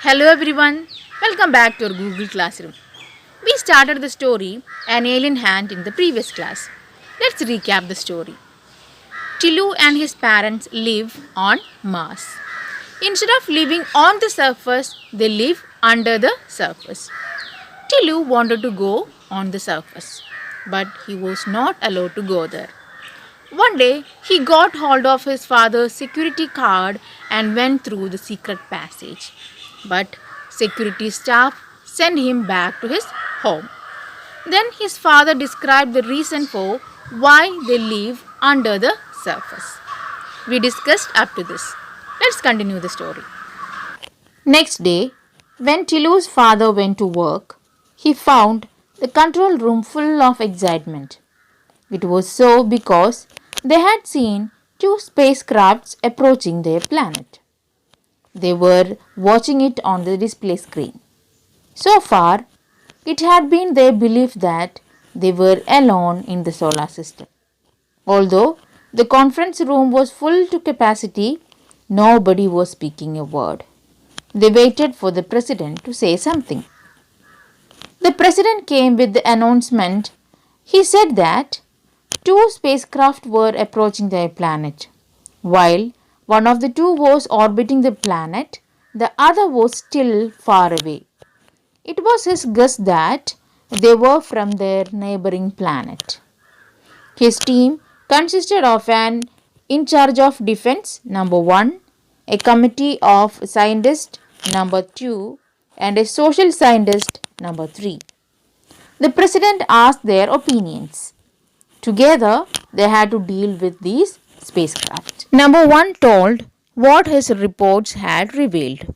Hello everyone, welcome back to our Google Classroom. We started the story An Alien Hand in the previous class. Let's recap the story. Tilu and his parents live on Mars. Instead of living on the surface, they live under the surface. Tilu wanted to go on the surface, but he was not allowed to go there. One day, he got hold of his father's security card and went through the secret passage. But security staff sent him back to his home. Then his father described the reason for why they live under the surface. We discussed up to this. Let's continue the story. Next day, when Tilu's father went to work, he found the control room full of excitement. It was so because they had seen two spacecrafts approaching their planet. They were watching it on the display screen. So far, it had been their belief that they were alone in the solar system. Although the conference room was full to capacity, nobody was speaking a word. They waited for the president to say something. The president came with the announcement. He said that two spacecraft were approaching their planet. While one of the two was orbiting the planet, the other was still far away. It was his guess that they were from their neighboring planet. His team consisted of an in charge of defense, number 1, a committee of scientists, number 2, and a social scientist, number 3. The president asked their opinions. Together, they had to deal with these spacecraft. Number 1 told what his reports had revealed.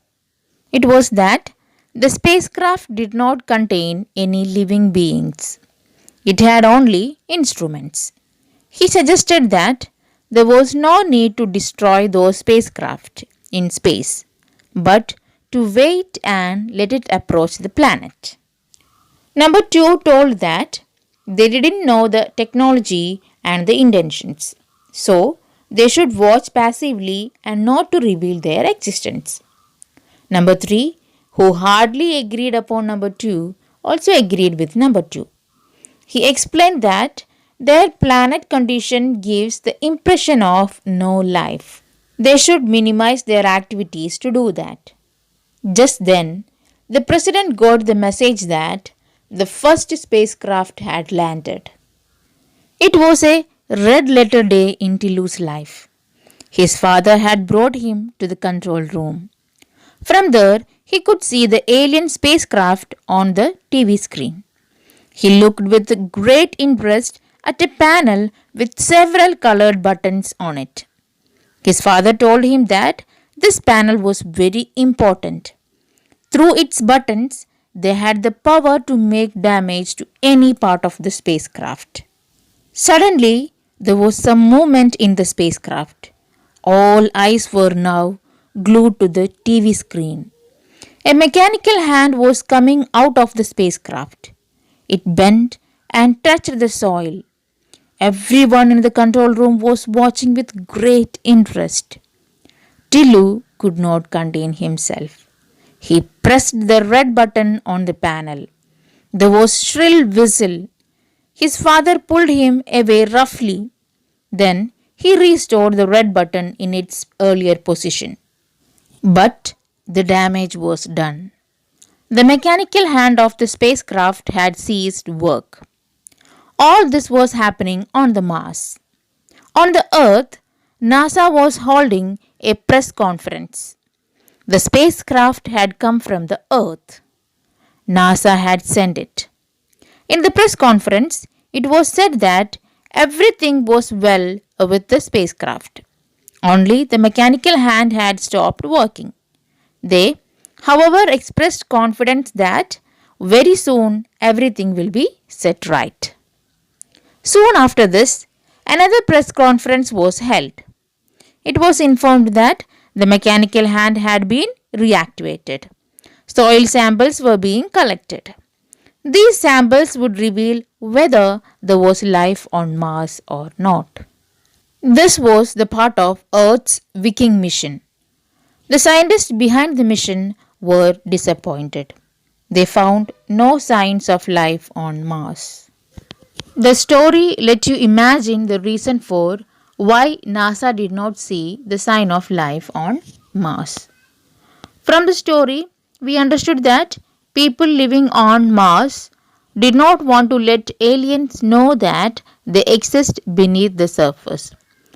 It was that the spacecraft did not contain any living beings. It had only instruments. He suggested that there was no need to destroy those spacecraft in space, but to wait and let it approach the planet. Number 2 told that they didn't know the technology and the intentions, so they should watch passively and not to reveal their existence. Number 3, who hardly agreed upon number 2, also agreed with number 2. He explained that their planet condition gives the impression of no life. They should minimize their activities to do that. Just then, the president got the message that the first spacecraft had landed. It was a red letter day in Tilu's life. His father had brought him to the control room. From there, he could see the alien spacecraft on the TV screen. He looked with great interest at a panel with several colored buttons on it. His father told him that this panel was very important. Through its buttons, they had the power to make damage to any part of the spacecraft. Suddenly, there was some movement in the spacecraft. All eyes were now glued to the TV screen. A mechanical hand was coming out of the spacecraft. It bent and touched the soil. Everyone in the control room was watching with great interest. Tilu could not contain himself. He pressed the red button on the panel. There was shrill whistle. His father pulled him away roughly. Then he restored the red button in its earlier position. But the damage was done. The mechanical hand of the spacecraft had ceased work. All this was happening on the Mars. On the Earth, NASA was holding a press conference. The spacecraft had come from the Earth. NASA had sent it. In the press conference, it was said that everything was well with the spacecraft. Only the mechanical hand had stopped working. They, however, expressed confidence that very soon everything will be set right. Soon after this, another press conference was held. It was informed that the mechanical hand had been reactivated. Soil samples were being collected. These samples would reveal whether there was life on Mars or not. This was the part of Earth's Viking mission. The scientist behind the mission were disappointed. They found no signs of life on Mars. The story let you imagine the reason for why NASA did not see the sign of life on Mars. From the story, we understood that people living on Mars did not want to let aliens know that they exist beneath the surface.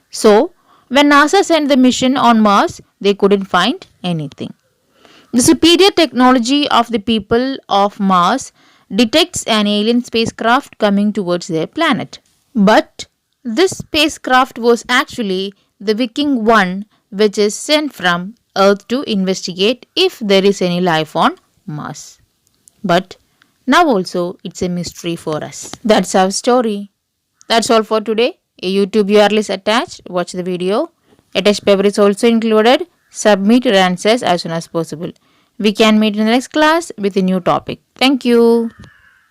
So, when NASA sent the mission on Mars, they couldn't find anything. The superior technology of the people of Mars detects an alien spacecraft coming towards their planet. But this spacecraft was actually the Viking 1, which is sent from Earth to investigate if there is any life on Mars. But now also it's a mystery for us. That's our story. That's all for today. A YouTube URL is attached. Watch the video. A test paper is also included. Submit your answers as soon as possible. We can meet in the next class with a new topic. Thank you.